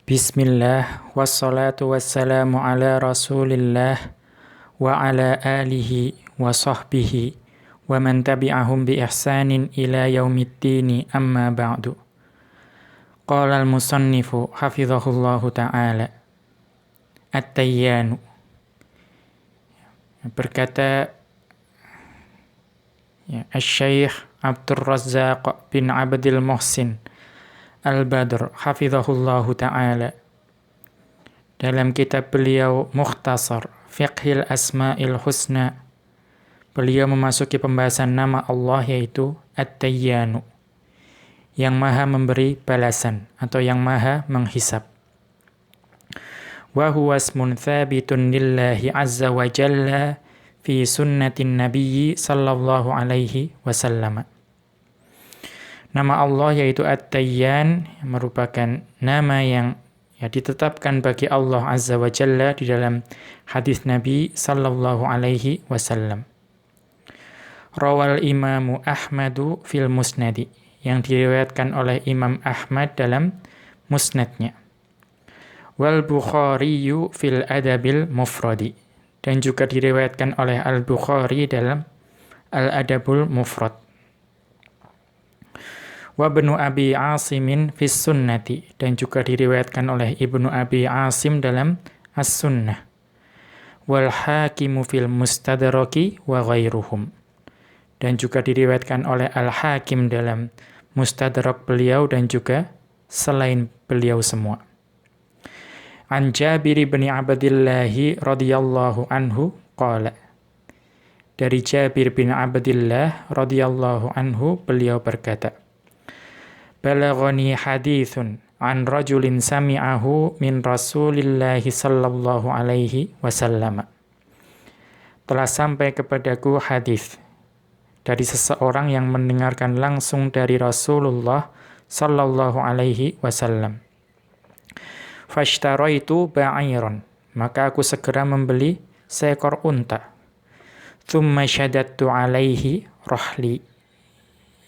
Bismillah, wassalatu wassalamu ala rasulillah wa ala alihi wa sahbihi wa man tabi'ahum bi ihsanin ila yaumiddini amma ba'du. Qala al-musannifu hafizahullahu ta'ala, At-Tayyanu. Berkata Asy-Syaikh Abdul Razzaq bin Abdil Muhsin Al-Badr hafizahullahu ta'ala dalam kitab beliau Mukhtasar Fiqhil Asma'il Husna, beliau memasuki pembahasan nama Allah yaitu At-Tayyanu, yang maha memberi balasan atau yang maha menghisab. Wa huwa ismun thabitun lillahi azza wa jalla fi sunnatin nabiyyi sallallahu alaihi wasallam. Nama Allah yaitu At-Tayyan merupakan nama yang ditetapkan bagi Allah Azza wa Jalla di dalam hadis Nabi sallallahu alaihi wasallam. Rawal Imamu Ahmadu fil Musnadi, yang diriwayatkan oleh Imam Ahmad dalam Musnadnya. Wal Bukhariyu fil Adabil Mufradi, dan juga diriwayatkan oleh Al-Bukhari dalam Al-Adabul Mufrad. Wa Ibnu Abi Asimin fis Sunnati, dan juga diriwayatkan oleh Ibnu Abi Asim dalam As-Sunnah. Wal Hakimu fil Mustadraki wa ghairuhum, dan juga diriwayatkan oleh Al-Hakim dalam Mustadrak beliau dan juga selain beliau semua. An Jabir bin Abdillah radhiyallahu anhu qala, dari Jabir bin Abdillah radhiyallahu anhu beliau berkata, Balaghani hadithun an rajulin sami'ahu min Rasulillahi sallallahu alaihi wasallam. Telah sampai kepadaku hadis dari seseorang yang mendengarkan langsung dari Rasulullah sallallahu alaihi wasallam. Fashtaraitu ba'iran, maka aku segera membeli seekor unta. Thumma syadattu alaihi rahli,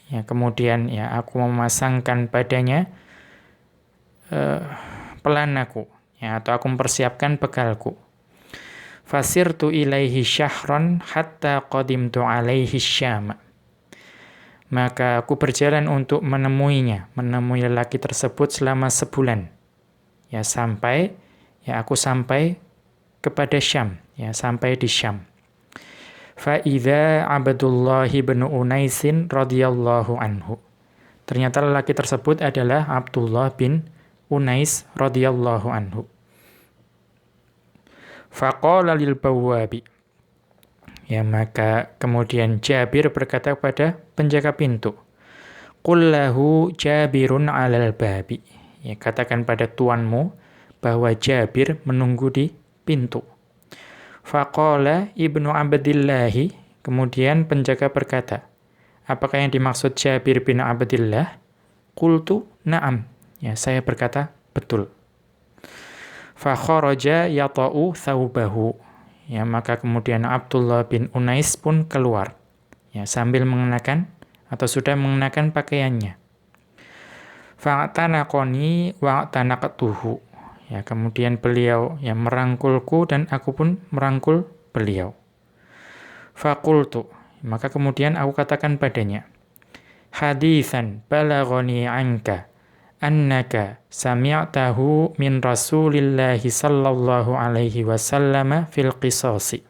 kemudian aku memasangkan padanya pelanaku, atau aku mempersiapkan bekalku. Fasirtu ilaihi syahran hatta qadimtu alaihi Syam. Maka aku berjalan untuk menemui lelaki tersebut selama sebulan. Sampai aku sampai kepada Syam, sampai di Syam. Fa'idha Abdullah bin Unaisin radhiyallahu anhu. Ternyata lelaki tersebut adalah Abdullah bin Unais radhiyallahu anhu. Faqala lil bawwabi. Maka kemudian Jabir berkata kepada penjaga pintu, Qul lahu Jabirun 'alal babi. Katakan pada tuanmu bahwa Jabir menunggu di pintu. Faqala Ibnu Abdillahi, kemudian penjaga berkata, apakah yang dimaksud Jabir bin Abdillah? Qultu na'am, saya berkata betul. Fakharaja yata'u thawbahu, maka kemudian Abdullah bin Unais pun keluar, sambil mengenakan atau sudah mengenakan pakaiannya. Fa'tanaqani wa'tanaqtuhu, kemudian beliau merangkulku dan aku pun merangkul beliau. Faqultu, maka kemudian aku katakan padanya, haditsan balaghani anka annaka sami'tahu min Rasulillahi sallallahu alaihi wasallam fil qisasi.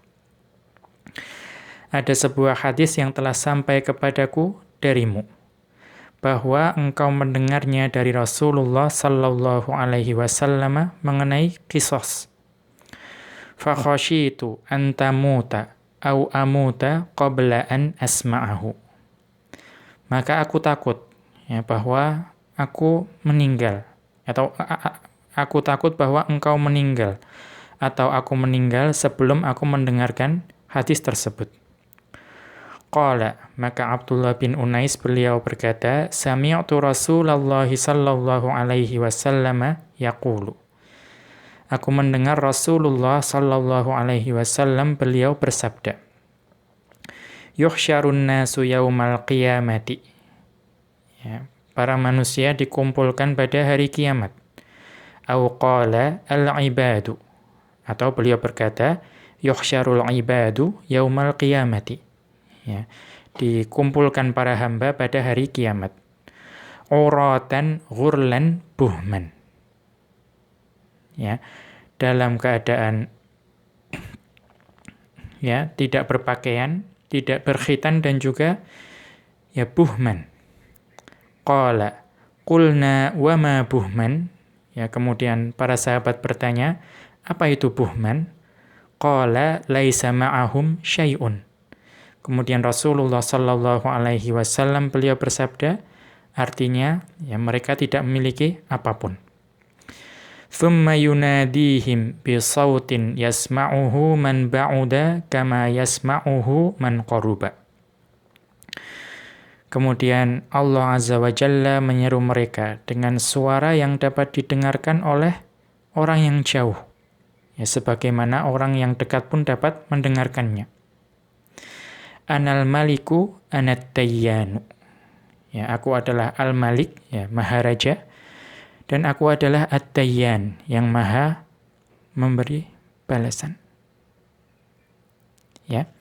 Ada sebuah hadis yang telah sampai kepadaku darimu, bahwa engkau mendengarnya dari Rasulullah sallallahu alaihi wasallam mengenai qisas. Fa khasyitu an tamuta au amuta qabla an asma'ahu. Maka aku takut bahwa aku meninggal, atau aku takut bahwa engkau meninggal, atau aku meninggal sebelum aku mendengarkan hadis tersebut. Qala, maka Abdullah bin Unais beliau berkata, Sami'tu Rasulullah sallallahu alaihi wasallam yaqulu. Aku mendengar Rasulullah sallallahu alaihi wasallam beliau bersabda, Yuhsyarun nasu yaumal qiyamati. Para manusia dikumpulkan pada hari kiamat. au qala al-ibadu, atau beliau berkata yuhsyarul ibadu yaumal qiyamati, ya, dikumpulkan para hamba pada hari kiamat, uratan ghurlan buhman, ya, dalam keadaan ya tidak berpakaian, tidak berkhitan, dan juga ya buhman. Qala qulna wa ma buhman, ya, kemudian para sahabat bertanya, apa itu buhman? Qala laisa ma'ahum syai'un. Kemudian Rasulullah sallallahu alaihi wasallam beliau bersabda, artinya ya mereka tidak memiliki apapun. Thumma yunadihim bi sautin yasma'uhu man ba'uda kama yasma'uhu man qaruba. Kemudian Allah Azza wa Jalla menyeru mereka dengan suara yang dapat didengarkan oleh orang yang jauh, ya, sebagaimana orang yang dekat pun dapat mendengarkannya. Anal maliku anat tayyanu, ya, aku adalah al-malik, ya, maharaja, dan aku adalah at-tayyan, yang maha memberi balasan. Ya,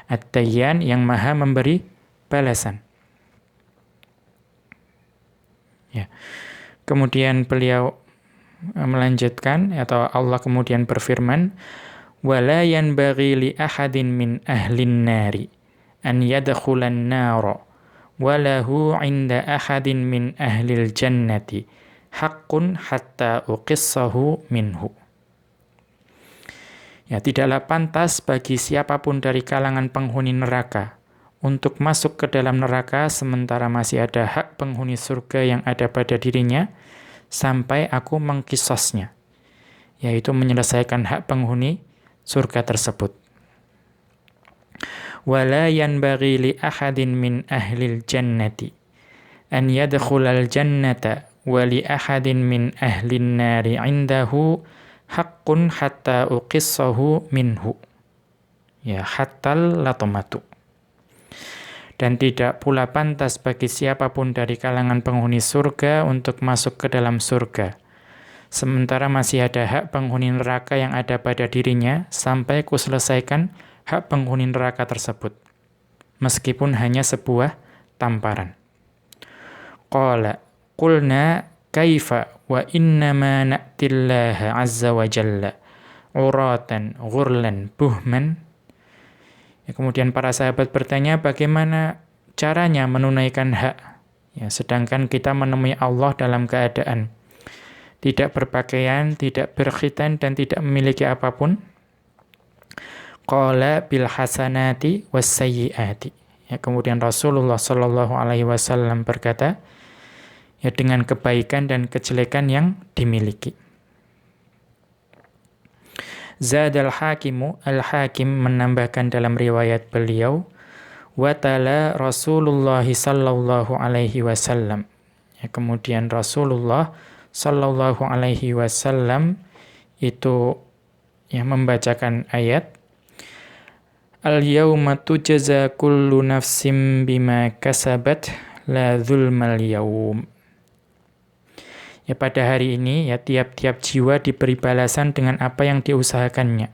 at-tayyan, yang maha memberi balasan. Ya. Kemudian beliau melanjutkan, atau Allah kemudian berfirman, wala yanbaghi li ahadin min ahlin nari an yadkhulan nara walahu 'inda ahadin min ahlil jannati haqqun hatta uqissahu minhu. Ya, tidaklah pantas bagi siapapun dari kalangan penghuni neraka untuk masuk ke dalam neraka sementara masih ada hak penghuni surga yang ada pada dirinya sampai aku mengkisasnya, yaitu menyelesaikan hak penghuni surga tersebut. Wala yanbaghi li ahadin min ahlil jannati an yadkhulal jannata wa li ahadin min ahlin nari 'indahu haqqun hatta uqissahu minhu. Ya, hattal latomatu. Dan tidak pula pantas bagi siapapun dari kalangan penghuni surga untuk masuk ke dalam surga, sementara masih ada hak penghuni neraka yang ada pada dirinya sampai kuselesaikan hak penghuni neraka tersebut, meskipun hanya sebuah tamparan. Qala qulna kaifa wa innama na'tillaha azza wa jalla uratan ghurlan buhman. Ya, kemudian para sahabat bertanya, bagaimana caranya menunaikan hak, ya, sedangkan kita menemui Allah dalam keadaan tidak berpakaian, tidak berkhitan, dan tidak memiliki apapun. Qala bil hasanati was sayyiati. Ya, kemudian Rasulullah sallallahu alaihi wasallam berkata, ya, dengan kebaikan dan kejelekan yang dimiliki. Zadal hakimu, al-hakim menambahkan dalam riwayat beliau, watala Rasulullah sallallahu alaihi wasallam. Ya, kemudian Rasulullah sallallahu alaihi wasallam itu, ya, membacakan ayat, al-yawma tujza kullu nafsim bima kasabat la dzulmal yawm. Ya, pada hari ini, ya, tiap-tiap jiwa diberi balasan dengan apa yang diusahakannya.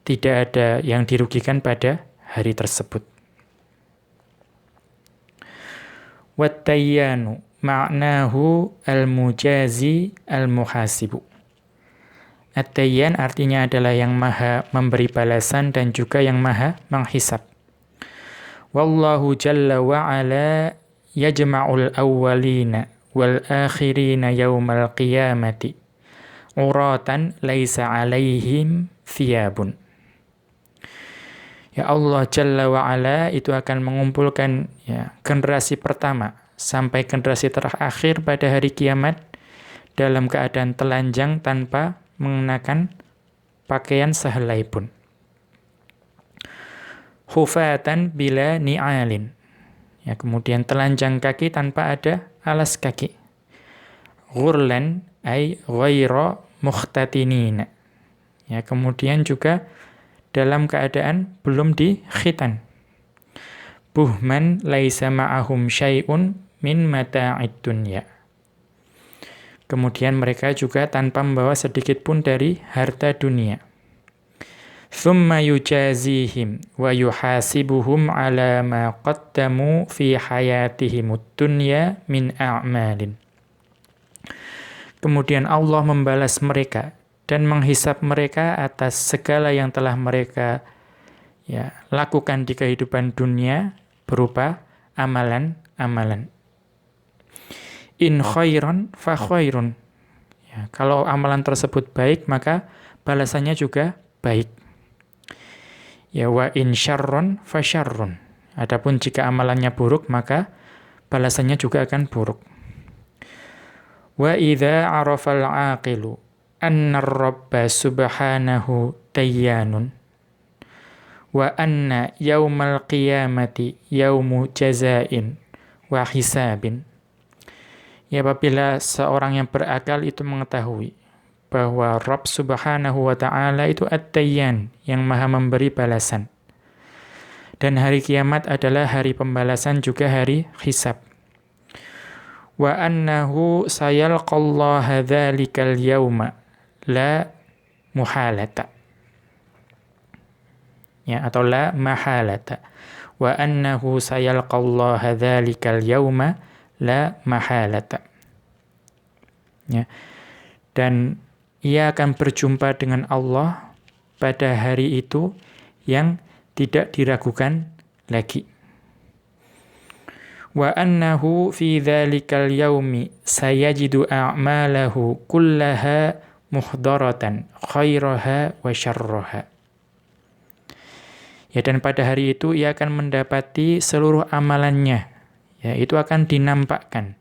Tidak ada yang dirugikan pada hari tersebut. Wattayyanu ma'nahu al-mujazi al-muhasibu. At-tayyan artinya adalah yang maha memberi balasan dan juga yang maha menghisab. Wallahu jalla wa'ala yajma'ul awwalina wal akhirina yaumal qiyamati uratan laisa alaihim thiyabun. Ya, Allah Jalla wa'ala itu akan mengumpulkan, ya, generasi pertama sampai generasi terakhir pada hari kiamat dalam keadaan telanjang tanpa mengenakan pakaian sehelai pun. Hufatan bila ni'alin. Ya, kemudian telanjang kaki tanpa ada alas kaki. Ghurlan ay ghaira mukhtatinina. Ya, kemudian juga dalam keadaan belum dikhitan. Buhman laisa ma'ahum syai'un min mata'id dunya. Kemudian mereka juga tanpa membawa sedikit pun dari harta dunia. Thumma yujazihim wa yuhasibuhum ala ma qaddamu fi hayatihimud dunya min a'malin. Kemudian Allah membalas mereka dan menghisap mereka atas segala yang telah mereka lakukan di kehidupan dunia berupa amalan-amalan. In khairan fa khairun. Kalau amalan tersebut baik, maka balasannya juga baik. Wa in syarrun fa syarrun. Adapun jika amalannya buruk, maka balasannya juga akan buruk. Wa idza arafal aqilu anna ar-rabba subhanahu tayyanun wa anna yaumal qiyamati yaumu jazain wa hisabin. Apabila seorang yang berakal itu mengetahui bahwa Rabb subhanahu wa ta'ala itu at-tayyan, yang maha memberi balasan. Dan hari kiamat adalah hari pembalasan, juga hari hisab. Wa annahu sayalqallaha dhalikal yawma la muhalata. Atau la mahalata. Wa annahu sayalqallaha dhalikal yawma la mahalata. Dan ia akan berjumpa dengan Allah pada hari itu yang tidak diragukan lagi. Wa annahu fi dhalikal yaumi sayajidu a'malahu kullaha muhdaratan khairaha wa syarraha. Dan pada hari itu ia akan mendapati seluruh amalannya, itu akan dinampakkan.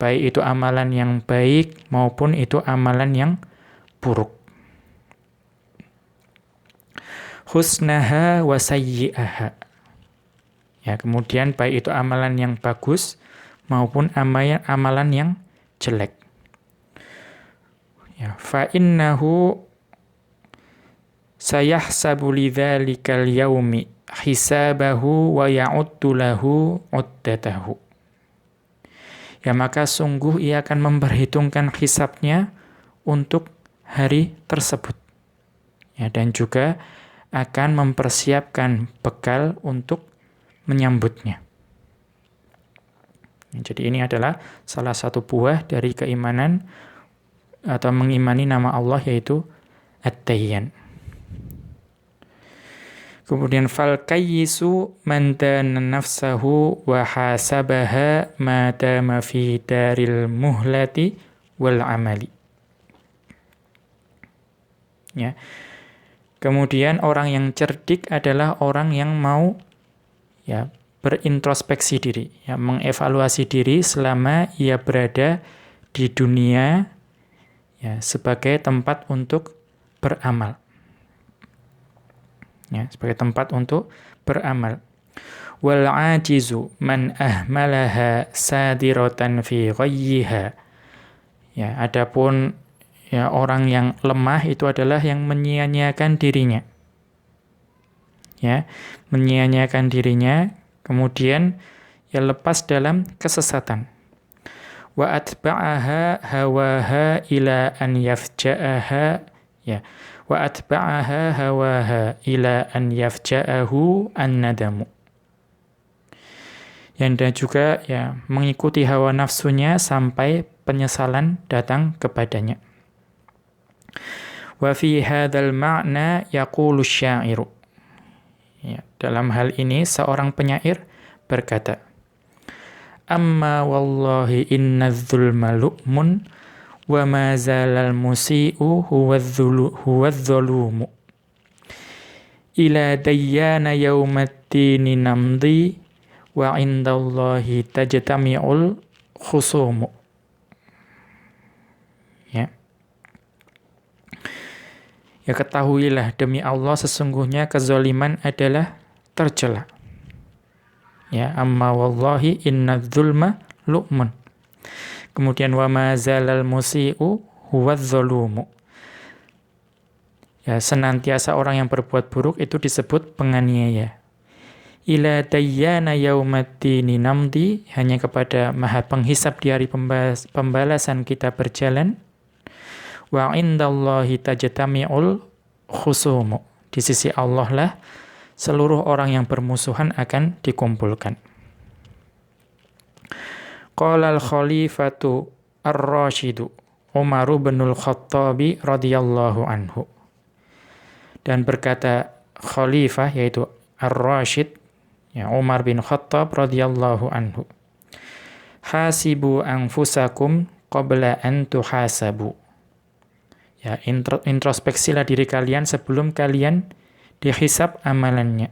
Baik itu amalan yang baik maupun itu amalan yang buruk. Husnaha wa sayyi'aha. Kemudian baik itu amalan yang bagus maupun amalan yang jelek. Fa innahu sayahsabu lidzalikal yaumi hisabahu wa ya'uddu lahu 'uddatahu. Maka sungguh ia akan memperhitungkan hisabnya untuk hari tersebut. Dan juga akan mempersiapkan bekal untuk menyambutnya. Jadi ini adalah salah satu buah dari keimanan atau mengimani nama Allah, yaitu At-Tayyan. Kemudian fal kayyisu man dana nafsahu wa hasabaha ma dama fi daril muhlati wal amali. Kemudian orang yang cerdik adalah orang yang mau berintrospeksi diri, mengevaluasi diri selama ia berada di dunia sebagai tempat untuk beramal. Sebagai tempat untuk beramal. Wal ajizu man ahmalaha sadiratan fi ghayyiha. Adapun orang yang lemah itu adalah yang menyia-nyiakan dirinya. Menyia-nyiakan dirinya, kemudian lepas dalam kesesatan. Wa atba'aha hawaha ila an yafja'aha wa atba'aha hawaha ila an yafja'ahu an-nadamu. Dan juga mengikuti hawa nafsunya sampai penyesalan datang kepadanya. Wa fi hadzal ma'na yaqulu asy-sya'iru. Dalam hal ini seorang penyair berkata, amma wallahi innadz-dzulma lu'mun wa ma zalal musii'u huwadz-dzulumu ila dayyana yaumaddini namdi wa indallahi tajtami'ul khusumu. Ketahuilah demi Allah, sesungguhnya kezaliman adalah tercela. Amma wallahi innadz-dzulma lu'mun. Kemudian wa ma zalal musii'u huwadz-dzulumu. Senantiasa orang yang berbuat buruk itu disebut penganiaya. ila dayyana yaumaddini namdi, hanya kepada Maha Penghisab di hari pembalasan kita berjalan. Wa indallahi tajtami'ul khusumu, di sisi Allah lah seluruh orang yang bermusuhan akan dikumpulkan. Qala al-khalifatu ar-rasyidu Umar bin al-Khattabi radhiyallahu anhu. Dan berkata khalifah, yaitu ar-rasyid, ya, Umar bin Khattab radhiyallahu anhu, hasibu anfusakum qabla an tuhasabu. Ya, introspeksilah diri kalian sebelum kalian dihisab amalannya.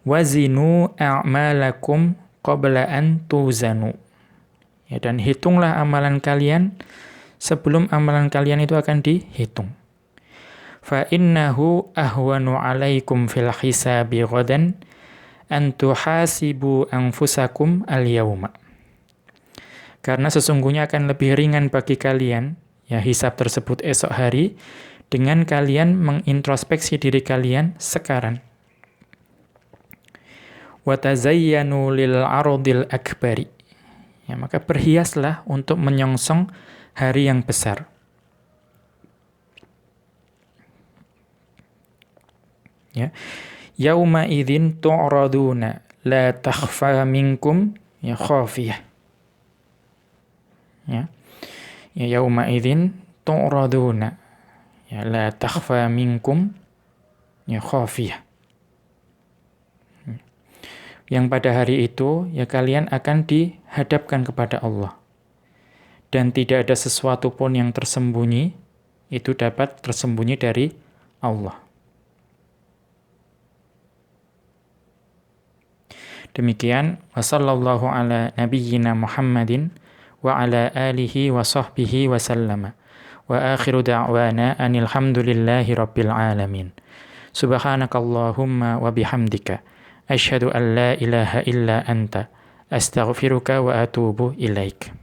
Wazinu a'malakum qabla an tuzanu. Ya, dan hitunglah amalan kalian sebelum amalan kalian itu akan dihitung. Fa innahu ahwanu 'alaikum fil hisabi ghadan an tuhasibu anfusakum al-yauma. Karena sesungguhnya akan lebih ringan bagi kalian, ya, hisab tersebut esok hari, dengan kalian mengintrospeksi diri kalian sekarang. Wa tazayyanu lil 'ardil akbari. Ya, maka berhiaslah untuk menyongsong hari yang besar. Ya. Yauma idzin tu'raduna la takhfa minkum ya khafiyah. Ya. Ya, yauma idzin tu'raduna ya la takhfa minkum ya khafiyah. Yang pada hari itu ya kalian akan dihadapkan kepada Allah. Dan tidak ada sesuatu pun yang tersembunyi, itu dapat tersembunyi dari Allah. Demikian, wa sallallahu ala nabiyyina Muhammadin wa ala alihi wa sahbihi wa sallama. Wa akhiru da'wana anil hamdulillahi rabbil alamin. Subhanakallahumma wa bihamdika asyhadu an la ilaha illa anta astaghfiruka wa atubu ilaik.